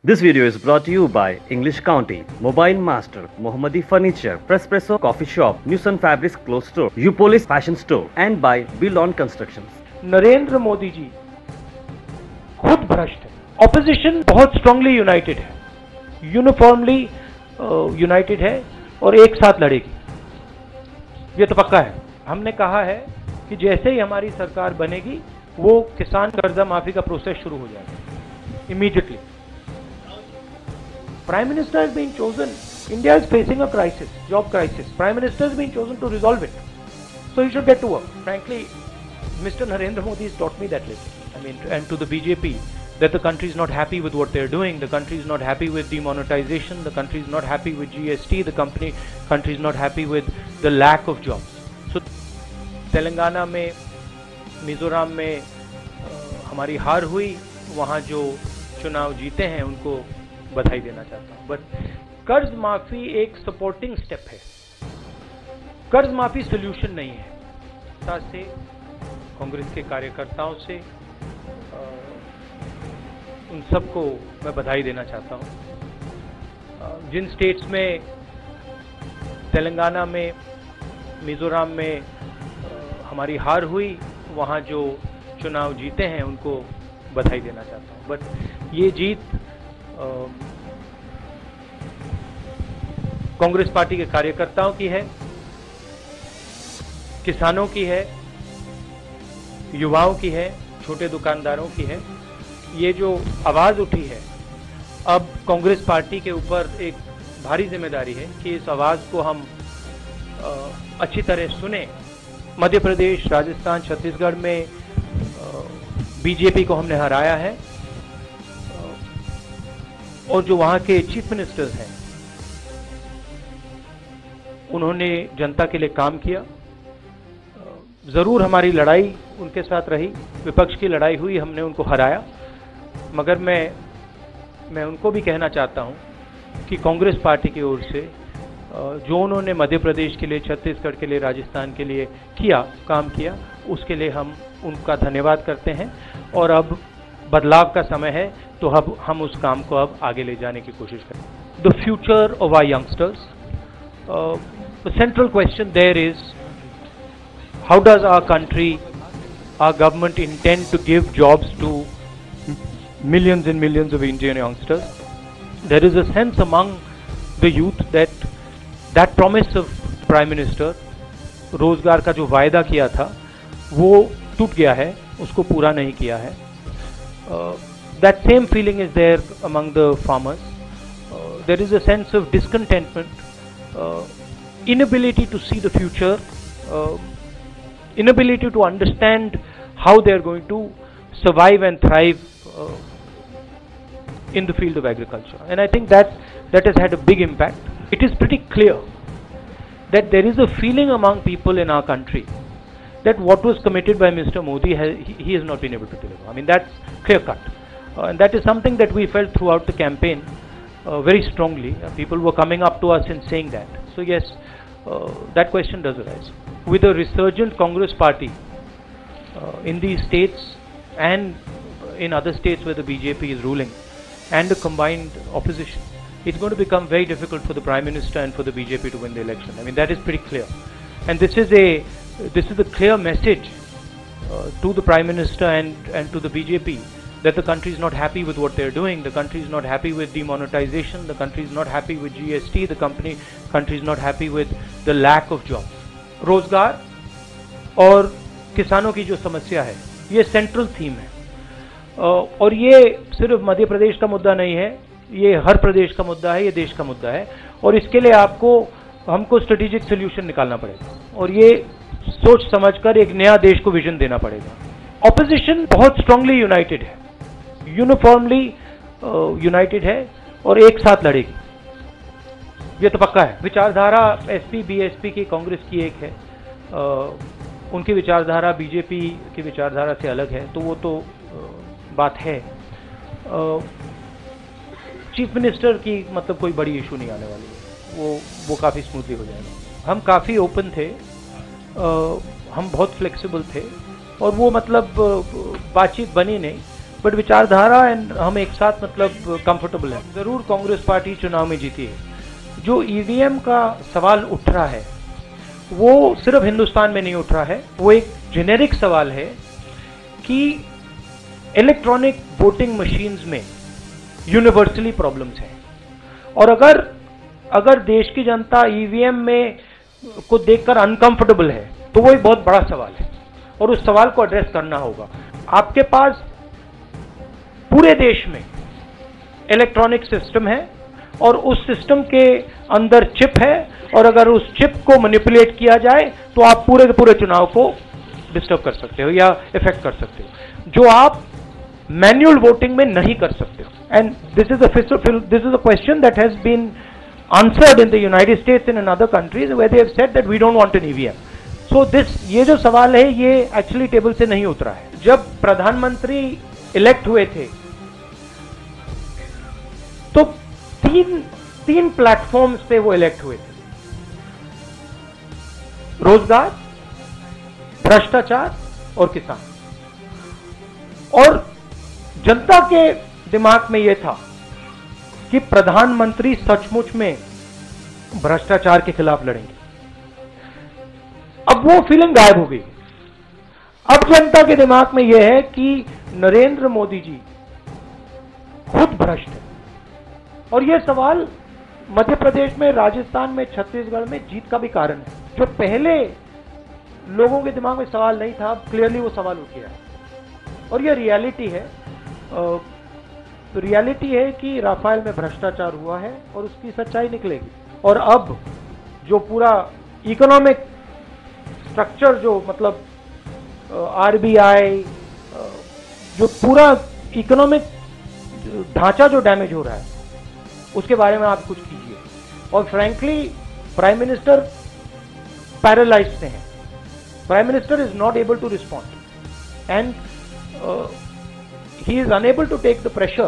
This video is brought to you by English County, Mobile Master, Mohammadi Furniture, Prespresso Coffee Shop, Newson Fabrics Clothes Store, Upolis Fashion Store, and by Bill On Constructions. Narendra Modi ji खुद भ्रष्ट है। Opposition बहुत strongly United है, uniformly United है और एक साथ लड़ेगी, ये तो पक्का है। हमने कहा है कि जैसे ही हमारी सरकार बनेगी वो किसान कर्जा माफी का प्रोसेस शुरू हो जाएगा immediately. Prime Minister has been chosen. India is facing a crisis, job crisis. Prime Minister has been chosen to resolve it. So he should get to work. Frankly, Mr. Narendra Modi has taught me that lesson. I mean, and to the BJP, that the country is not happy with what they are doing. The country is not happy with demonetization. The country is not happy with GST. The country is not happy with the lack of jobs. So, Telangana में, मिजोरम में हमारी हार हुई, वहाँ जो चुनाव जीते हैं उनको बधाई देना चाहता हूं। बट कर्ज माफी एक सपोर्टिंग स्टेप है, कर्ज माफी सोल्यूशन नहीं है। से कांग्रेस के कार्यकर्ताओं से उन सबको मैं बधाई देना चाहता हूं। जिन स्टेट्स में, तेलंगाना में, मिजोरम में हमारी हार हुई, वहां जो चुनाव जीते हैं उनको बधाई देना चाहता हूं। बट ये जीत कांग्रेस पार्टी के कार्यकर्ताओं की है, किसानों की है, युवाओं की है, छोटे दुकानदारों की है। ये जो आवाज उठी है, अब कांग्रेस पार्टी के ऊपर एक भारी जिम्मेदारी है कि इस आवाज को हम अच्छी तरह सुने। मध्य प्रदेश, राजस्थान, छत्तीसगढ़ में बीजेपी को हमने हराया है और जो वहां के चीफ मिनिस्टर्स हैं उन्होंने जनता के लिए काम किया। जरूर हमारी लड़ाई उनके साथ रही, विपक्ष की लड़ाई हुई, हमने उनको हराया, मगर मैं उनको भी कहना चाहता हूं कि कांग्रेस पार्टी की ओर से जो उन्होंने मध्य प्रदेश के लिए, छत्तीसगढ़ के लिए, राजस्थान के लिए काम किया, उसके लिए हम उनका धन्यवाद करते हैं। और अब बदलाव का समय है, तो अब हम उस काम को अब आगे ले जाने की कोशिश करें। The future of our youngsters, the central question there is, how does our country, our government intend to give jobs to millions and millions of Indian youngsters? There is a sense among the youth that promise of Prime Minister, रोजगार का जो वायदा किया था वो टूट गया है, उसको पूरा नहीं किया है। That same feeling is there among the farmers. There is a sense of discontentment, inability to see the future, inability to understand how they are going to survive and thrive in the field of agriculture. And I think that has had a big impact. It is pretty clear that there is a feeling among people in our country that what was committed by Mr. Modi, he has not been able to deliver. I mean, that's clear cut. And that is something that we felt throughout the campaign very strongly. People were coming up to us and saying that. So yes, that question does arise. With a resurgent Congress party in these states and in other states where the BJP is ruling, and a combined opposition, it's going to become very difficult for the Prime Minister and for the BJP to win the election. I mean, that is pretty clear. And this is a clear message to the Prime Minister and to the BJP that the country is not happy with what they are doing. The country is not happy with demonetization. The country is not happy with GST. The country is not happy with the lack of jobs. रोजगार और किसानों की जो समस्या है, ये central theme है। और ये सिर्फ मध्य प्रदेश का मुद्दा नहीं है, ये हर प्रदेश का मुद्दा है, ये देश का मुद्दा है। और इसके लिए हमको स्ट्रेटेजिक सोल्यूशन निकालना पड़ेगा और ये सोच समझकर एक नया देश को विजन देना पड़ेगा। ऑपोजिशन बहुत स्ट्रांगली यूनाइटेड है, यूनिफॉर्मली यूनाइटेड है और एक साथ लड़ेगी, ये तो पक्का है। विचारधारा एसपी बीएसपी की, कांग्रेस की एक है, उनकी विचारधारा बीजेपी की विचारधारा से अलग है, तो वो तो बात है। चीफ मिनिस्टर की मतलब कोई बड़ी इशू नहीं आने वाली है, वो काफ़ी स्मूथली हो जाएगा। हम काफ़ी ओपन थे, हम बहुत फ्लेक्सिबल थे और वो मतलब बातचीत बनी नहीं, बट विचारधारा एंड हम एक साथ मतलब कंफर्टेबल हैं। जरूर कांग्रेस पार्टी चुनाव में जीती है। जो ईवीएम का सवाल उठ रहा है वो सिर्फ हिंदुस्तान में नहीं उठ रहा है, वो एक जेनेरिक सवाल है कि इलेक्ट्रॉनिक वोटिंग मशीन्स में यूनिवर्सली प्रॉब्लम्स हैं, और अगर देश की जनता ईवीएम में को देखकर अनकंफर्टेबल है तो वो एक बहुत बड़ा सवाल है और उस सवाल को एड्रेस करना होगा। आपके पास पूरे देश में इलेक्ट्रॉनिक सिस्टम है और उस सिस्टम के अंदर चिप है, और अगर उस चिप को मैनिपुलेट किया जाए तो आप पूरे के पूरे चुनाव को डिस्टर्ब कर सकते हो या इफेक्ट कर सकते हो, जो आप मैन्युअल वोटिंग में नहीं कर सकते हो। And this is a question that has been answered in the United States and in other countries where they have said that we don't want an EVM. So ये जो सवाल है ये एक्चुअली टेबल से नहीं उतरा है। जब प्रधानमंत्री इलेक्ट हुए थे तो तीन प्लेटफॉर्म्स पे वो इलेक्ट हुए थे, रोजगार, भ्रष्टाचार और किसान। और जनता के दिमाग में यह था कि प्रधानमंत्री सचमुच में भ्रष्टाचार के खिलाफ लड़ेंगे। अब वो फीलिंग गायब हो गई। अब जनता के दिमाग में यह है कि नरेंद्र मोदी जी खुद भ्रष्ट है, और यह सवाल मध्य प्रदेश में, राजस्थान में, छत्तीसगढ़ में जीत का भी कारण है। जो पहले लोगों के दिमाग में सवाल नहीं था, अब क्लियरली वो सवाल उठ गया है और यह रियलिटी है। रियलिटी है कि राफेल में भ्रष्टाचार हुआ है और उसकी सच्चाई निकलेगी। और अब जो पूरा इकोनॉमिक स्ट्रक्चर, जो मतलब आरबीआई, जो पूरा इकोनॉमिक ढांचा जो डैमेज हो रहा है, उसके बारे में आप कुछ कीजिए। और फ्रैंकली प्राइम मिनिस्टर पैरालाइज्ड से हैं। Prime minister is not able to respond and he is unable to take the pressure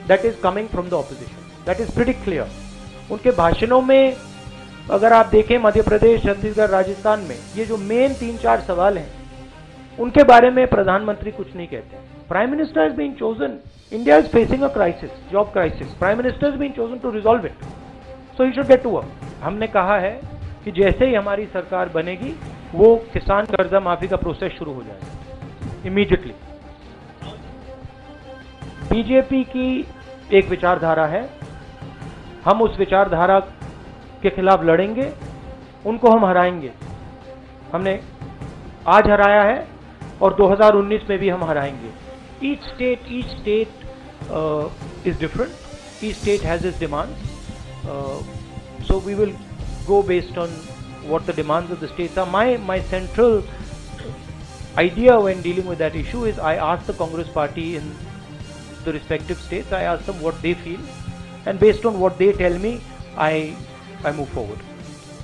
that is coming from the opposition. That is pretty clear. उनके भाषणों में अगर आप देखें मध्य प्रदेश, छत्तीसगढ़, राजस्थान में ये जो मेन 3-4 सवाल हैं उनके बारे में प्रधानमंत्री कुछ नहीं कहते। Prime minister has been chosen. India is facing a crisis, job crisis. Prime Minister has been chosen to resolve it. So he should get to work. हमने कहा है कि जैसे ही हमारी सरकार बनेगी वो किसान कर्जा माफी का प्रोसेस शुरू हो जाएगा इमीडिएटली। बीजेपी की एक विचारधारा है, हम उस विचारधारा के खिलाफ लड़ेंगे, उनको हम हराएंगे। हमने आज हराया है और 2019 में भी हम हराएंगे। Each state is different, each state has its demands, so we will go based on what the demands of the states are. My central idea when dealing with that issue is I ask the Congress party in the respective states, I ask them what they feel, and based on what they tell me, I move forward.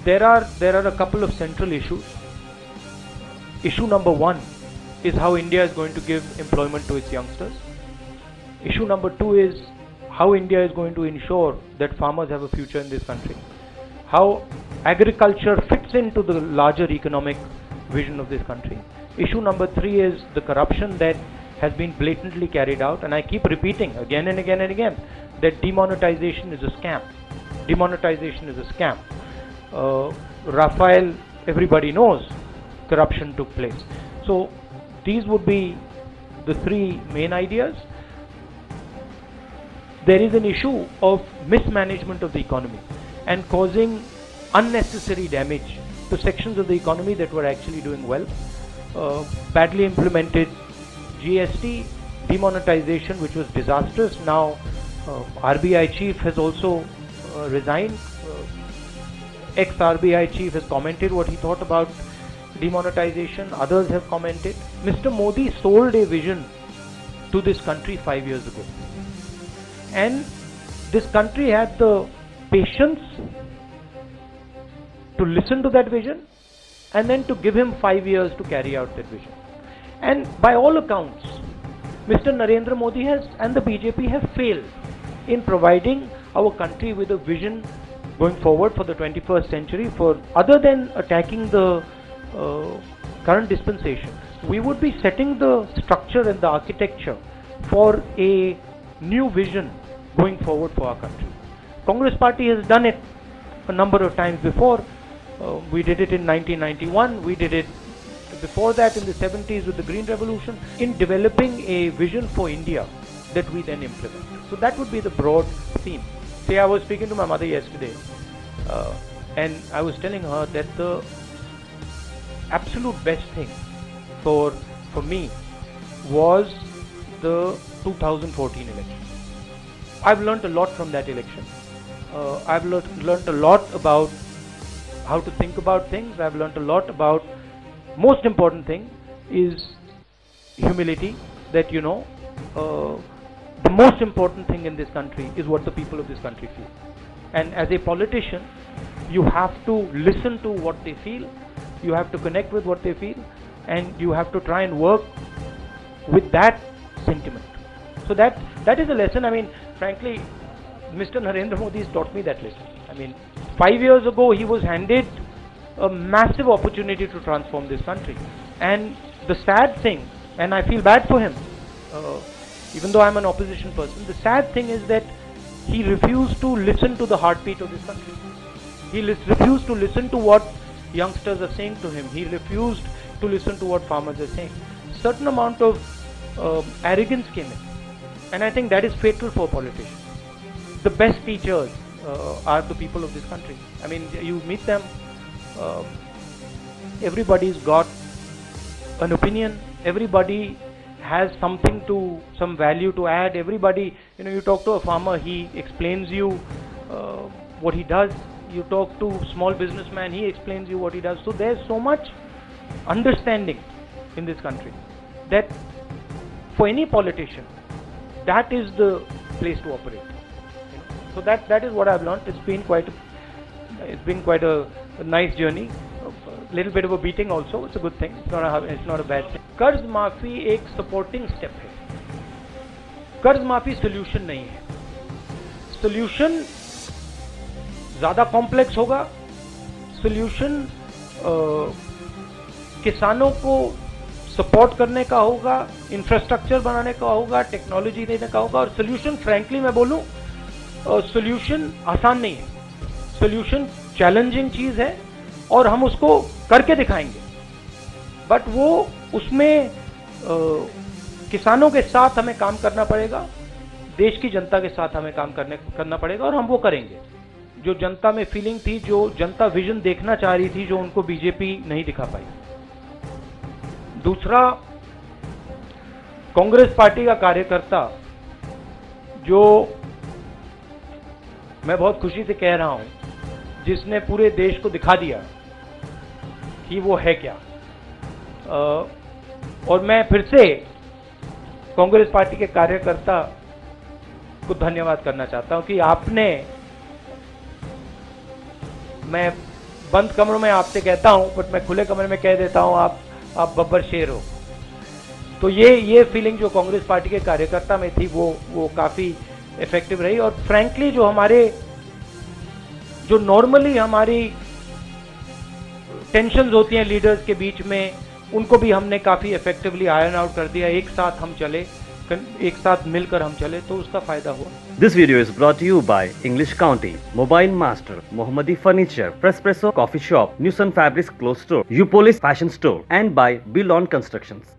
There are a couple of central issues. Issue number one is how India is going to give employment to its youngsters. Issue number two is how India is going to ensure that farmers have a future in this country. How agriculture fits into the larger economic vision of this country. Issue number three is the corruption that has been blatantly carried out, and I keep repeating again and again and again that demonetization is a scam. Demonetization is a scam. Rafael, everybody knows corruption took place. So these would be the three main ideas. There is an issue of mismanagement of the economy and causing unnecessary damage to sections of the economy that were actually doing well. Badly implemented GST, demonetization, which was disastrous. Now RBI chief has also resigned. Ex-RBI chief has commented what he thought about demonetization. Others have commented. Mr. Modi sold a vision to this country 5 years ago, and this country had the patience to listen to that vision and then to give him 5 years to carry out that vision. And by all accounts, Mr. Narendra Modi has and the BJP have failed in providing our country with a vision going forward for the 21st century. For other than attacking the current dispensation, we would be setting the structure and the architecture for a new vision going forward for our country. Congress Party has done it a number of times before. We did it in 1991, we did it before that in the 70s with the Green Revolution, in developing a vision for India that we then implement. So that would be the broad theme. See, I was speaking to my mother yesterday, and I was telling her that the absolute best thing for me was the 2014 election. I've learned a lot from that election. I've learned a lot about how to think about things. I've learned a lot about, most important thing is humility, that the most important thing in this country is what the people of this country feel. And as a politician, you have to listen to what they feel, you have to connect with what they feel, and you have to try and work with that sentiment. So that is a lesson. I mean, frankly, Mr. Narendra Modi has taught me that lesson. I mean, 5 years ago he was handed a massive opportunity to transform this country, and the sad thing, and I feel bad for him, even though I'm an opposition person, the sad thing is that he refused to listen to the heartbeat of this country. He refused to listen to what youngsters are saying to him. He refused to listen to what farmers are saying. Certain amount of arrogance came in, and I think that is fatal for politicians. The best teachers are the people of this country. I mean, you meet them, everybody's got an opinion, everybody has some value to add. Everybody, you talk to a farmer, he explains you what he does. You talk to a small businessman, he explains you what he does. So there's so much understanding in this country that for any politician, that is the place to operate. So that is what I've learned. It's been quite a nice journey. A little bit of a beating also. It's a good thing. It's not a bad thing. कर्ज माफी एक supporting step है. कर्ज माफी solution नहीं है. Solution ज्यादा complex होगा. सोल्यूशन किसानों को सपोर्ट करने का होगा, इंफ्रास्ट्रक्चर बनाने का होगा, टेक्नोलॉजी देने का होगा. और सोल्यूशन, फ्रैंकली मैं बोलूं, सोल्यूशन आसान नहीं है. सोल्यूशन चैलेंजिंग चीज है और हम उसको करके दिखाएंगे, बट वो उसमें किसानों के साथ हमें काम करना पड़ेगा, देश की जनता के साथ हमें काम करना पड़ेगा, और हम वो करेंगे. जो जनता में फीलिंग थी, जो जनता विजन देखना चाह रही थी, जो उनको बीजेपी नहीं दिखा पाई. दूसरा, कांग्रेस पार्टी का कार्यकर्ता, जो मैं बहुत खुशी से कह रहा हूं, जिसने पूरे देश को दिखा दिया कि वो है क्या. और मैं फिर से कांग्रेस पार्टी के कार्यकर्ता को धन्यवाद करना चाहता हूं कि आपने, मैं बंद कमरों में आपसे कहता हूं, बट मैं खुले कमरे में कह देता हूं, आप बब्बर शेर हो. तो ये फीलिंग जो कांग्रेस पार्टी के कार्यकर्ता में थी, वो काफी इफेक्टिव रही. और फ्रैंकली जो नॉर्मली हमारी टेंशन्स होती हैं लीडर्स के बीच में, उनको भी हमने काफी इफेक्टिवली आयरन आउट कर दिया. एक साथ हम चले, एक साथ मिलकर हम चले, तो उसका फायदा हुआ. This video is brought to you by English County, Mobile Master, Mohammadi Furniture, Prespresso Coffee Shop, Nusan Fabrics Clothes Store, Upolis Fashion Store, and by Bill On Constructions.